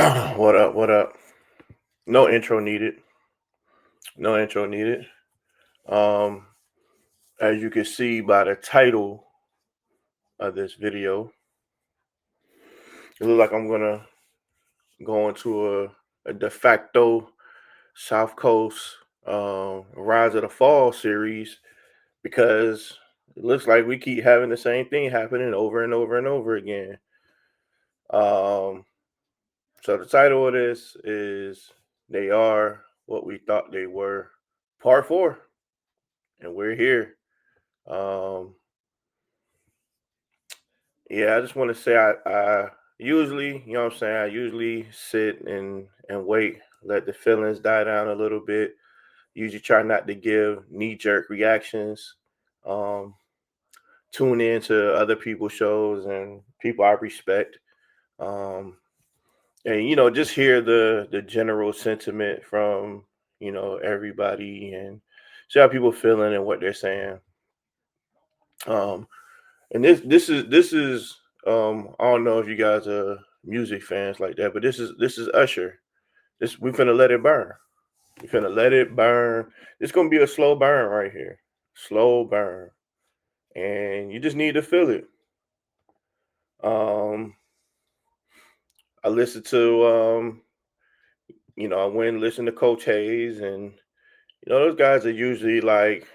What up? What up? No intro needed. No intro needed. Um, as you can see by the title of this video, it looks like I'm gonna go into a de facto South Coast Rise of the Fall series because it looks like we keep having the same thing happening over and over and over again. Um, so the title of this is "They Are What We Thought They Were," Part Four, and we're here. Um, yeah, I just want to say I usually, what I'm saying, I usually sit and wait, let the feelings die down a little bit. Usually try not to give knee jerk reactions. Um, Tune in to other people's shows and people I respect. Um, and just hear the general sentiment from everybody and see how people feeling and what they're saying. Um, And this is I don't know if you guys are music fans like that, but this is Usher. This we finna let it burn. We finna let it burn. It's gonna be a slow burn right here. Slow burn. And you just need to feel it. Um I listened to I went and listened to Coach Hayes, and those guys are usually like,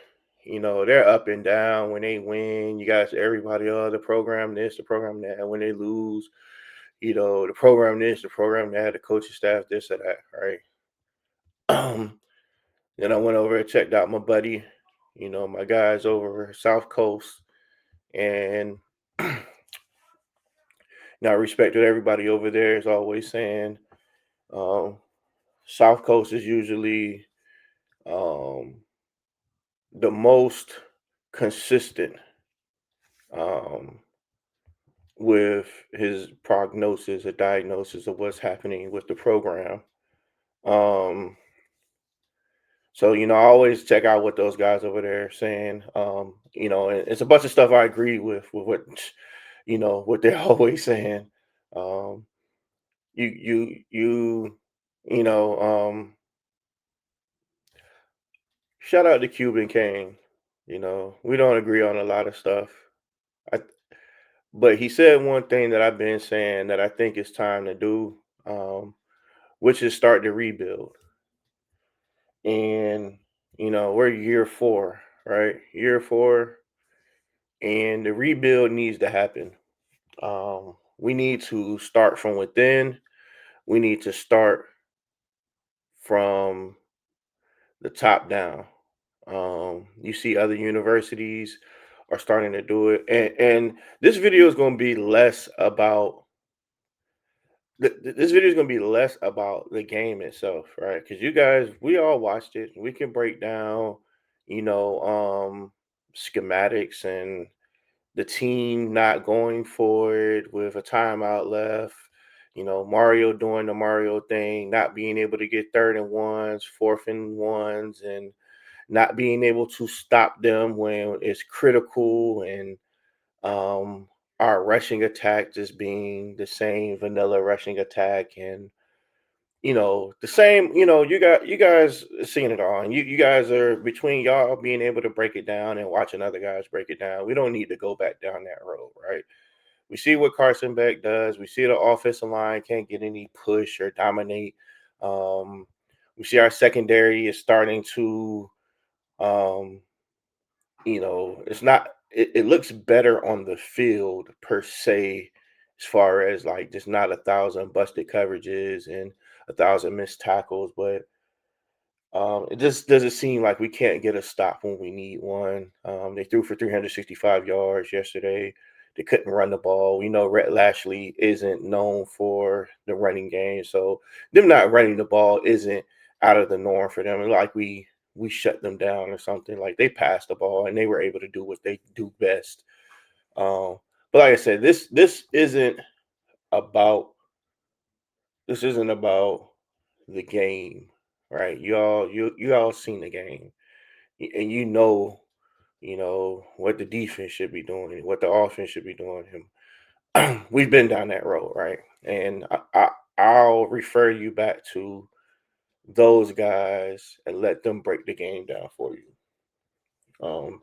they're up and down when they win. You guys, everybody, the program this, the program that, and when they lose, the program this, the program that, the coaching staff, this or that, right? Then I went over and checked out my buddy, my guys over South Coast, and now I respected everybody over there is always saying um, South Coast is usually um, the most consistent um, with his prognosis or diagnosis of what's happening with the program. Um, So, I always check out what those guys over there are saying. And it's a bunch of stuff I agree with what what they're always saying. Um, you you know, shout out to Cuban King. We don't agree on a lot of stuff. I, but he said one thing that I've been saying that I think it's time to do, which is start the rebuild. And we're year four, right? Year four, and the rebuild needs to happen. We need to start from within. We need to start from the top down. You see other universities are starting to do it, and this video is going to be less about this video is going to be less about the game itself, right? Because you guys, we all watched it. We can break down, you know, schematics and the team not going for it with a timeout left. Mario doing the Mario thing, not being able to get third and ones, fourth and ones, and not being able to stop them when it's critical. And um, our rushing attack just being the same vanilla rushing attack, and the same. You guys seeing it all, and you guys are between y'all being able to break it down and watching other guys break it down. We don't need to go back down that road, right? We see what Carson Beck does. We see the offensive line can't get any push or dominate. Um, we see our secondary is starting to, um, it's not. It looks better on the field per se, as far as like just not 1,000 busted coverages and 1,000 missed tackles, but it just doesn't seem like we can't get a stop when we need one. They threw for 365 yards yesterday. They couldn't run the ball. We know Rhett Lashley isn't known for the running game, so them not running the ball isn't out of the norm for them. Like we shut them down or something. Like they passed the ball and they were able to do what they do best. Um, but like I said, about this isn't about the game, right? You all seen the game, and what the defense should be doing and what the offense should be doing. We've been down that road, right? And I'll refer you back to those guys and let them break the game down for you.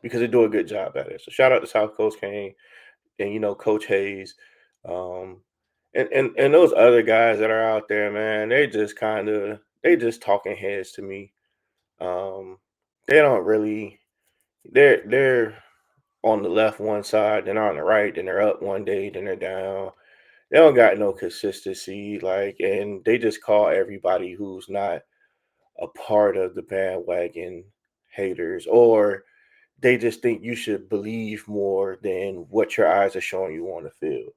Because they do a good job at it. So shout out to South Coast Kane and Coach Hayes. Um, and those other guys that are out there, man, they just talking heads to me. Um, they don't really they're on the left one side, then on the right, then they're up one day, then they're down. They don't got no consistency, and they just call everybody who's not a part of the bandwagon haters, or they just think you should believe more than what your eyes are showing you on the field.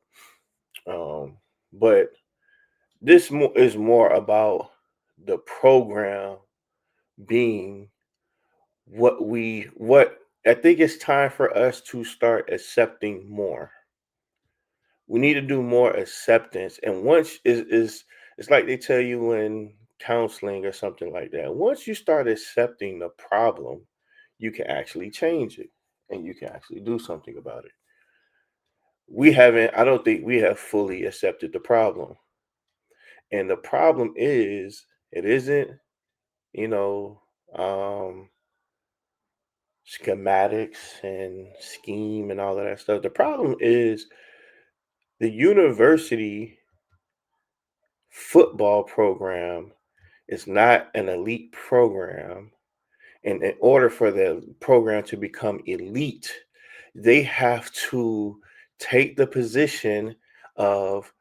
But is more about the program being what I think it's time for us to start accepting more. We need to do more acceptance. And once is it's like they tell you in counseling or something like that. Once you start accepting the problem, you can actually change it and you can actually do something about it. I don't think we have fully accepted the problem. And the problem is it isn't, you know, um schematics and scheme and all of that stuff. The problem is the university football program is not an elite program. And in order for the program to become elite, they have to take the position of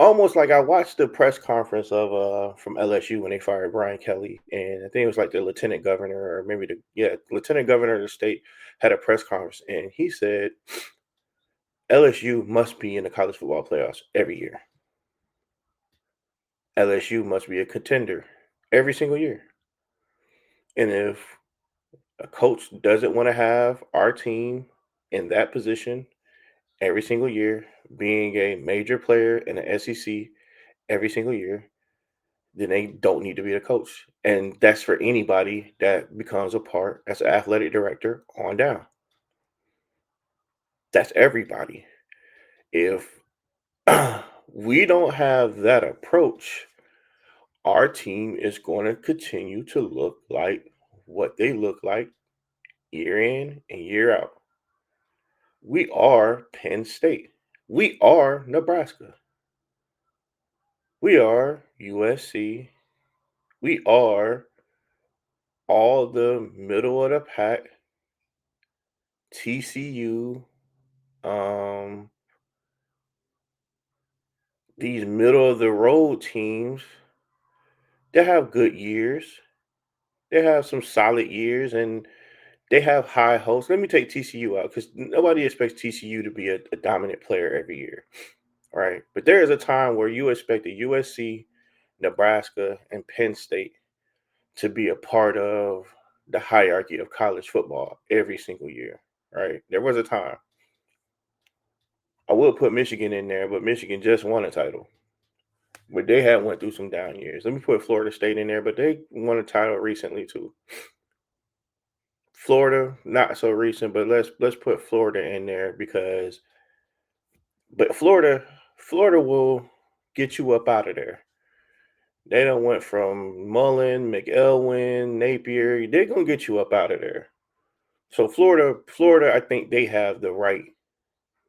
almost like I watched the press conference of from LSU when they fired Brian Kelly, and I think it was like the lieutenant governor or maybe lieutenant governor of the state had a press conference, and he said LSU must be in the college football playoffs every year. LSU must be a contender every single year. And if a coach doesn't want to have our team in that position every single year, being a major player in the SEC every single year, then they don't need to be the coach. And that's for anybody that becomes a part as an athletic director on down. That's everybody. If we don't have that approach, our team is going to continue to look like what they look like year in and year out. We are Penn State. We are Nebraska. We are USC. We are all the middle of the pack, TCU, um, these middle of the road teams. They have good years. They have some solid years, and they have high hopes. Let me take TCU out because nobody expects TCU to be a dominant player every year, right? But there is a time where you expect the USC, Nebraska, and Penn State to be a part of the hierarchy of college football every single year, right? There was a time. I will put Michigan in there, but Michigan just won a title. But they had went through some down years. Let me put Florida State in there, but they won a title recently too. Florida, not so recent, but let's put Florida in there because but Florida will get you up out of there. They don't went from Mullen, McElwain, Napier. They're gonna get you up out of there. So Florida, I think they have the right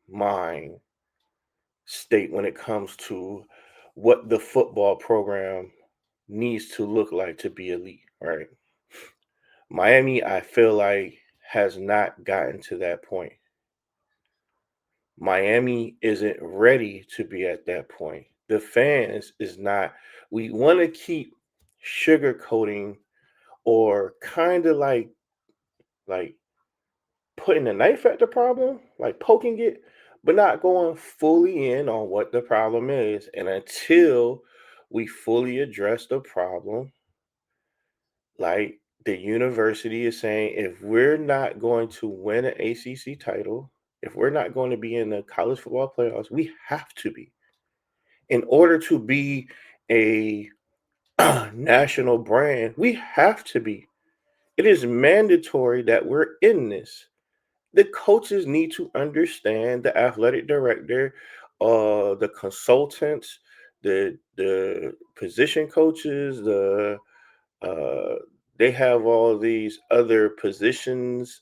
mind state when it comes to what the football program needs to look like to be elite, right? Miami, I feel like, has not gotten to that point. Miami isn't ready to be at that point. The fans is not. We want to keep sugarcoating or kind of like putting a knife at the problem, like poking it, but not going fully in on what the problem is. And until we fully address the problem, like the university is saying, if we're not going to win an ACC title, if we're not going to be in the college football playoffs, we have to be. In order to be a national brand, we have to be. It is mandatory that we're in this. The coaches need to understand the athletic director, the consultants, the position coaches, uh they have all these other positions,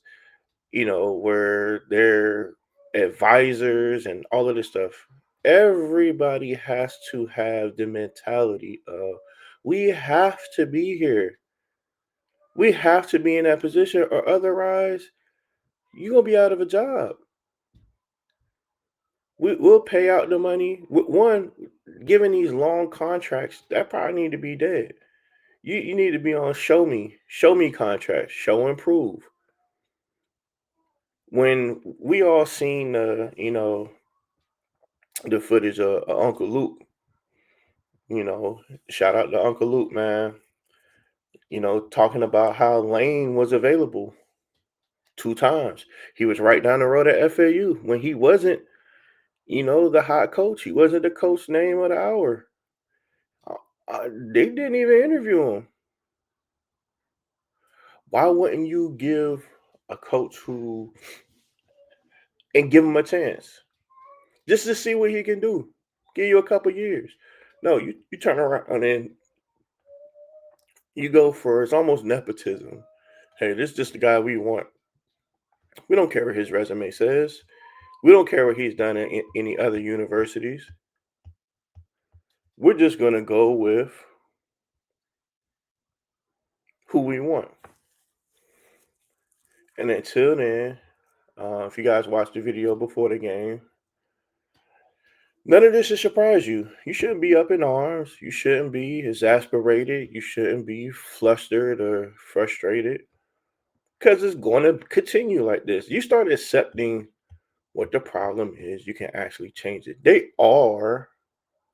where they're advisors and all of this stuff. Everybody has to have the mentality of, we have to be here. We have to be in that position, or otherwise you're gonna be out of a job. We'll pay out the money. One, given these long contracts, that probably need to be dead. You need to be on show me contracts, show and prove. When we all seen the footage of Uncle Luke, you know, shout out to Uncle Luke, man. Talking about how Lane was available 2 times. He was right down the road at FAU when he wasn't, the hot coach. He wasn't the coach name of the hour. Uh, they didn't even interview him. Why wouldn't you give a coach who and give him a chance just to see what he can do? Give you a couple years. No, you turn around and you go for, it's almost nepotism. Hey, this is just the guy we want. We don't care what his resume says. We don't care what he's done in any other universities. We're just gonna go with who we want. And until then, if you guys watched the video before the game, none of this should surprise you. You shouldn't be up in arms. You shouldn't be exasperated. You shouldn't be flustered or frustrated, because it's going to continue like this. You start accepting what the problem is, you can actually change it. They are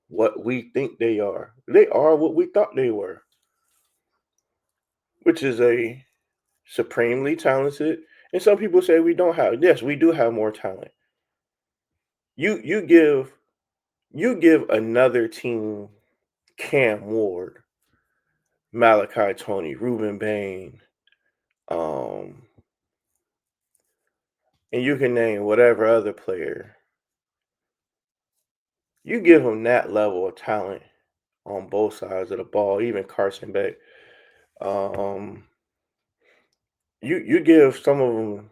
what we think they are. They are what we thought they were, which is a supremely talented. And some people say we don't have. Yes, we do have more talent. You give another team Cam Ward, Malachi Tony, Ruben Bain, um, and you can name whatever other player. You give them that level of talent on both sides of the ball, even Carson Beck. Um, you give some of them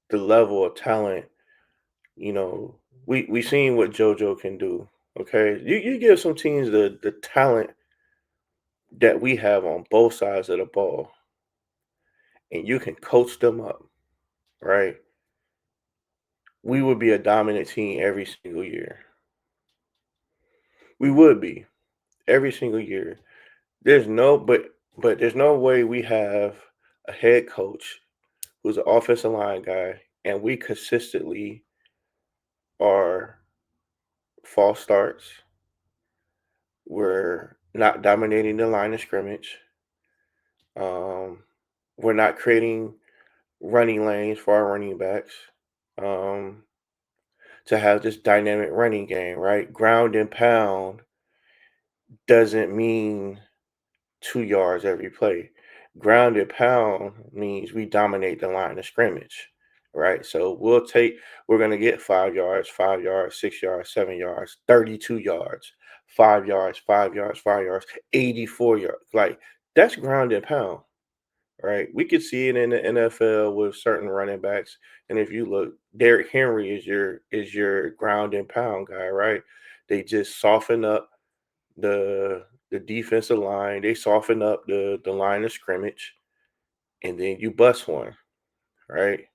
the level of talent. You know, we seen what JoJo can do. Okay, you give some teams the talent that we have on both sides of the ball, and you can coach them up, right? We would be a dominant team every single year. We would be every single year. There's no but there's no way we have a head coach who's an offensive line guy, and we consistently are false starts. We're not dominating the line of scrimmage. Um, we're not creating running lanes for our running backs. Um, to have this dynamic running game, right? Ground and pound doesn't mean 2 yards every play. Ground and pound means we dominate the line of scrimmage, right? So we're going to get 5 yards, 5 yards, 6 yards, 7 yards, 32 yards, 5 yards, 5 yards, 5 yards, 84 yards. Like, that's ground and pound, right? We could see it in the NFL with certain running backs. And if you look, Derrick Henry is your ground and pound guy, right? They just soften up the defensive line. They soften up the line of scrimmage, and then you bust one, right?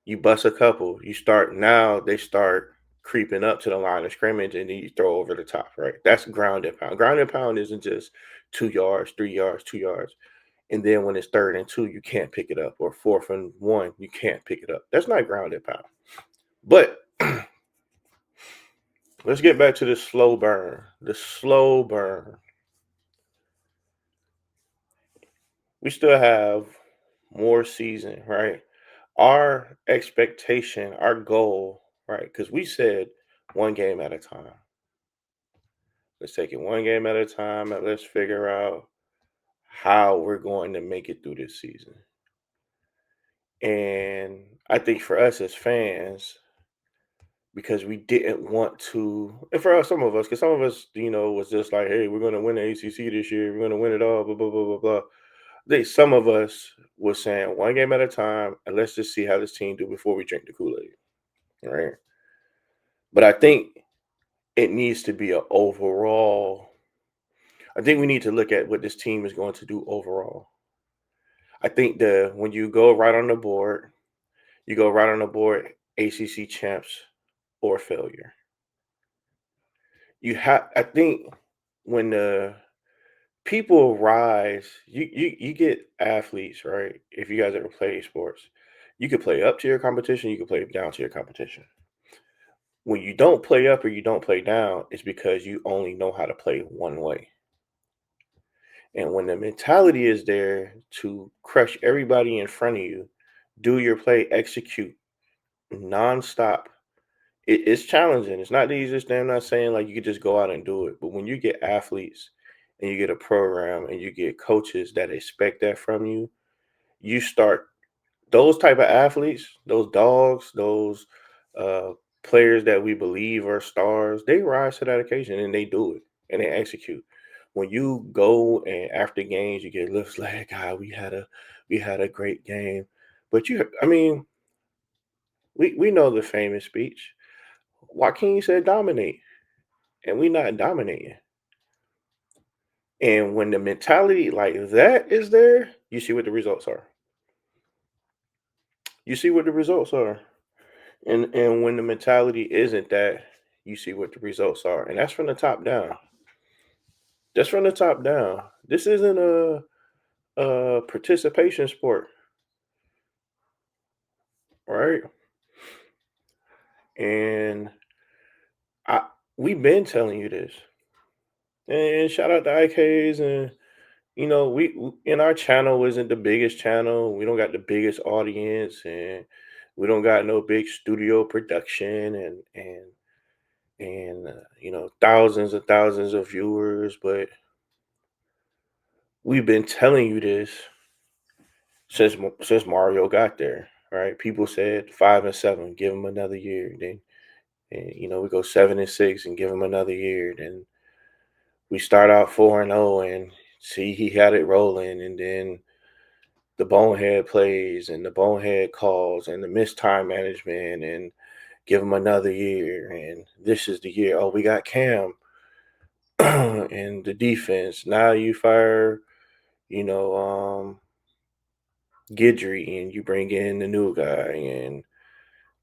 You bust a couple. You start now. They start creeping up to the line of scrimmage, and then you throw over the top, right? That's ground and pound. Ground and pound isn't just 2 yards, 3 yards, 2 yards, and then when it's 3rd and 2, you can't pick it up, or 4th and 1, you can't pick it up. That's not ground and pound. But let's get back to the slow burn. The slow burn. We still have more season, right? Our expectation, our goal, right? Because we said one game at a time. Let's take it one game at a time, and let's figure out how we're going to make it through this season. And I think for us as fans, because we didn't want to. And for us, some of us, because some of us, was just like, hey, we're going to win the ACC this year. We're going to win it all. Blah blah blah blah blah. Some of us were saying one game at a time, and let's just see how this team do before we drink the Kool Aid, right? But I think it needs to be a overall. I think we need to look at what this team is going to do overall. I think the when you go right on the board, you go right on the board, ACC champs or failure. I think when the people rise, you get athletes, right? If you guys ever play sports, you could play up to your competition, you could play down to your competition. When you don't play up or you don't play down, it's because you only know how to play one way. And when the mentality is there to crush everybody in front of you, do your play, execute nonstop. It's challenging. It's not the easiest thing. I'm not saying like you could just go out and do it. But when you get athletes and you get a program and you get coaches that expect that from you, you start those type of athletes, those dogs, those uh, players that we believe are stars, they rise to that occasion and they do it and they execute. When you go and after games, you get looks like, God, we had a great game, but I mean, we know the famous speech. Joaquin said, "Dominate," and we not dominating. And when the mentality like that is there, you see what the results are. You see what the results are. And when the mentality isn't that, you see what the results are. And that's from the top down. That's from the top down. This isn't a participation sport, right? And I we've been telling you this. And shout out to IKs and in our channel isn't the biggest channel. We don't got the biggest audience and we don't got no big studio production and thousands and thousands of viewers, but we've been telling you this since Mario got there, right? People said 5-7, give him another year. Then and we go 7-6 and give him another year. Then we start out 4-0 and see he had it rolling, and then the bonehead plays and the bonehead calls and the missed time management and give him another year. And this is the year. Oh, we got Cam and the defense. Now you fire, you know, Gidry and you bring in the new guy and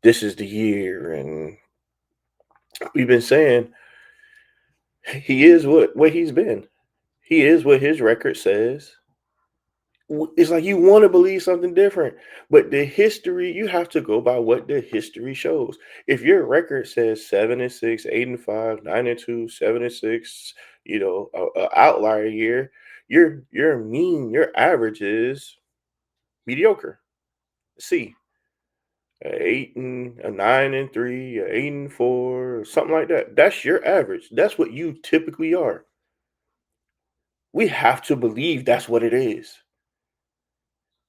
this is the year. And we've been saying he is what he's been. He is what his record says. It's like you want to believe something different, but the history you have to go by what the history shows. If your record says 7-6, 8-5, 9-2, 7-6, a outlier year, your mean, your average is mediocre. C, a 9-3, a 8-4, something like that. That's your average. That's what you typically are. We have to believe that's what it is.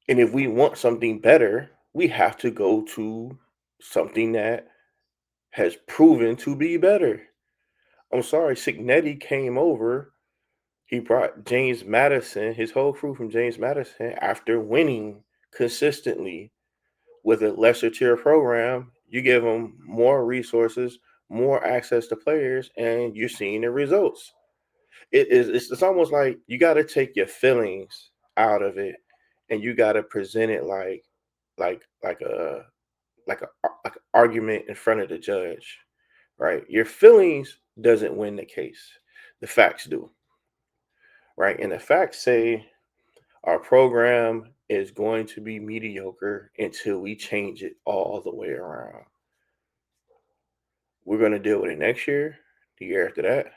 And if we want something better, we have to go to something that has proven to be better. I'm sorry, Signetti came over. He brought James Madison, his whole crew from James Madison, after winning consistently with a lesser tier program. You give them more resources, more access to players, and you're seeing the results. It's almost like you got to take your feelings out of it, and you got to present it like like a like an argument in front of the judge, right? Your feelings doesn't win the case. The facts do, right? And the facts say our program is going to be mediocre until we change it all the way around. We're going to deal with it next year, the year after that,